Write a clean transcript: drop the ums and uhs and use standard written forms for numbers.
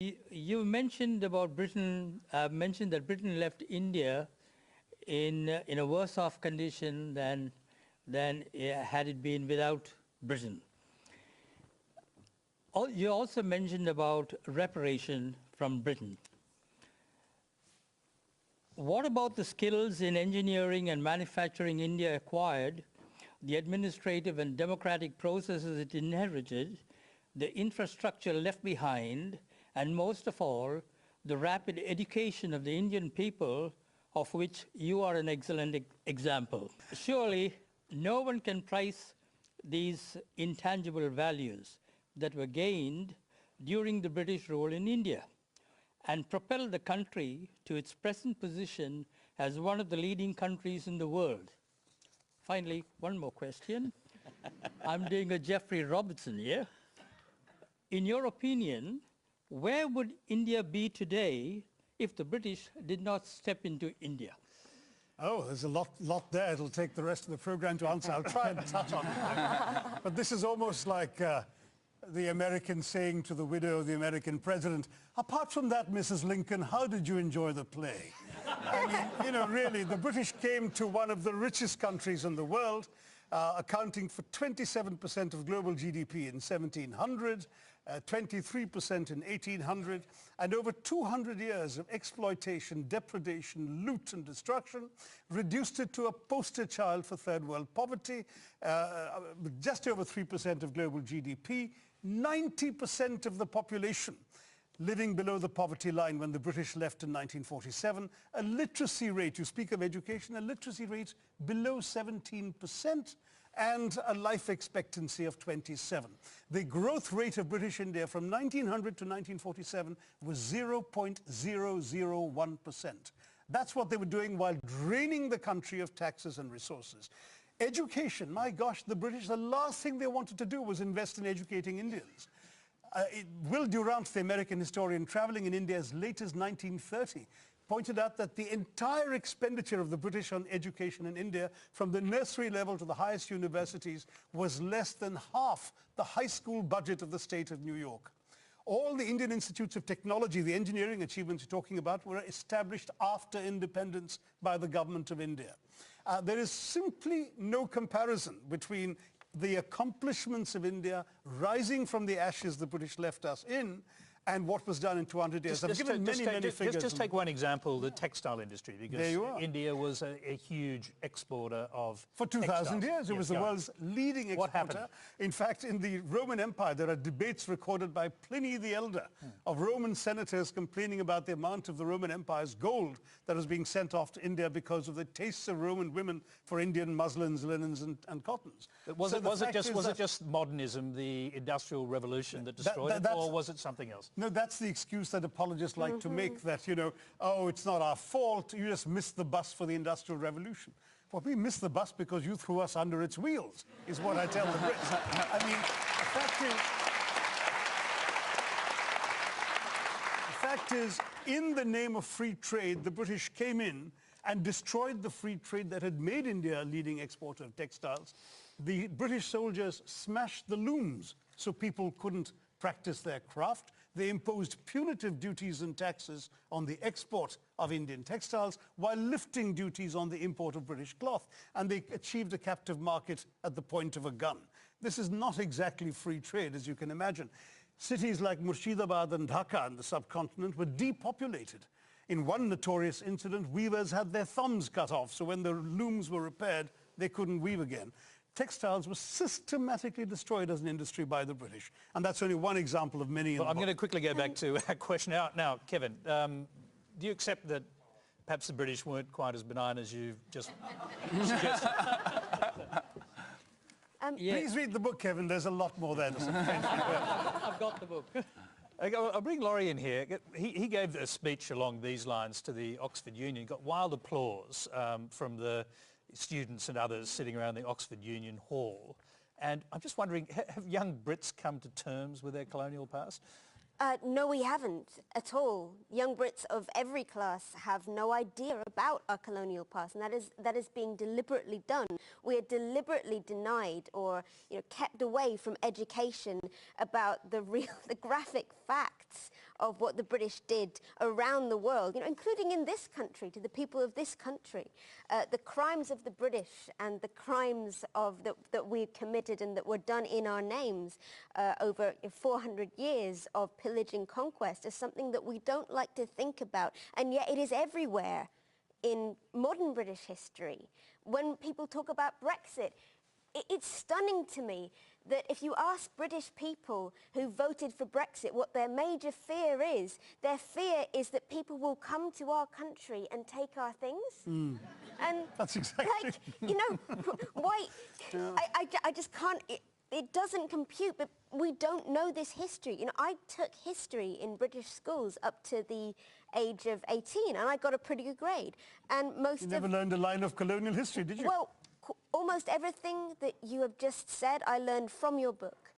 You mentioned about Britain, mentioned that Britain left India in a worse off condition than had it been without Britain. You also mentioned about reparation from Britain. What about the skills in engineering and manufacturing India acquired, the administrative and democratic processes it inherited, the infrastructure left behind, and most of all, the rapid education of the Indian people, of which you are an excellent example? Surely, no one can price these intangible values that were gained during the British rule in India and propelled the country to its present position as one of the leading countries in the world. Finally, one more question. I'm doing a Geoffrey Robertson here. In your opinion, where would India be today if the British did not step into India? Oh, there's a lot there. It'll take the rest of the program to answer. I'll try and touch on it. But this is almost like the American saying to the widow of the American president, apart from that, Mrs. Lincoln, how did you enjoy the play? I mean, you know, really, the British came to one of the richest countries in the world, accounting for 27% of global GDP in 1700, 23% in 1800, and over 200 years of exploitation, depredation, loot and destruction, reduced it to a poster child for third world poverty, just over 3% of global GDP, 90% of the population living below the poverty line when the British left in 1947, a literacy rate, you speak of education, a literacy rate below 17%, and a life expectancy of 27. The growth rate of British India from 1900 to 1947 was 0.001%. That's what they were doing while draining the country of taxes and resources. Education, my gosh, the British, the last thing they wanted to do was invest in educating Indians. Will Durant, the American historian traveling in India as late as 1930, pointed out that the entire expenditure of the British on education in India, from the nursery level to the highest universities, was less than half the high school budget of the state of New York. All the Indian institutes of technology, the engineering achievements you're talking about, were established after independence by the government of India. There is simply no comparison between the accomplishments of India rising from the ashes the British left us in and what was done in 200 years. I've given many figures. Just take one example, the textile industry, because India was a huge exporter of For 2,000 years, it was the world's leading exporter. What happened? In fact, in the Roman Empire, there are debates recorded by Pliny the Elder of Roman senators complaining about the amount of the Roman Empire's gold that was being sent off to India because of the tastes of Roman women for Indian muslins, linens, and cottons. Was it just modernism, the Industrial Revolution that destroyed it, or was it something else? No, that's the excuse that apologists like to make, that, you know, oh, it's not our fault, you just missed the bus for the Industrial Revolution. Well, we missed the bus because you threw us under its wheels, is what I tell the Brits. I mean, the fact is, in the name of free trade, the British came in and destroyed the free trade that had made India a leading exporter of textiles. The British soldiers smashed the looms so people couldn't practice their craft. They imposed punitive duties and taxes on the export of Indian textiles while lifting duties on the import of British cloth. And they achieved a captive market at the point of a gun. This is not exactly free trade, as you can imagine. Cities like Murshidabad and Dhaka in the subcontinent were depopulated. In one notorious incident, weavers had their thumbs cut off, so when the looms were repaired, they couldn't weave again. Textiles were systematically destroyed as an industry by the British. And that's only one example of many. Well, I'm going to quickly go back to our question. Now Kevin, do you accept that perhaps the British weren't quite as benign as you've just suggested? Please read the book, Kevin. There's a lot more there to say. I've got the book. I'll bring Laurie in here. He gave a speech along these lines to the Oxford Union. Got wild applause from the students and others sitting around the Oxford Union Hall. And I'm just wondering, have young Brits come to terms with their colonial past? No, we haven't at all. Young Brits of every class have no idea about our colonial past, and that is being deliberately done. We are deliberately denied or kept away from education about the graphic facts of what the British did around the world, you know, including in this country, to the people of this country. The crimes of the British and the crimes that we committed and that were done in our names over 400 years of pillage and conquest is something that we don't like to think about, and yet it is everywhere in modern British history. When people talk about Brexit, it's stunning to me that if you ask British people who voted for Brexit what their major fear is, their fear is that people will come to our country and take our things. And That's exactly... like, you know, why... I just can't... It doesn't compute, but we don't know this history. You know, I took history in British schools up to the age of 18, and I got a pretty good grade. And most You never learned a line of colonial history, did you? Well, almost everything that you have just said, I learned from your book.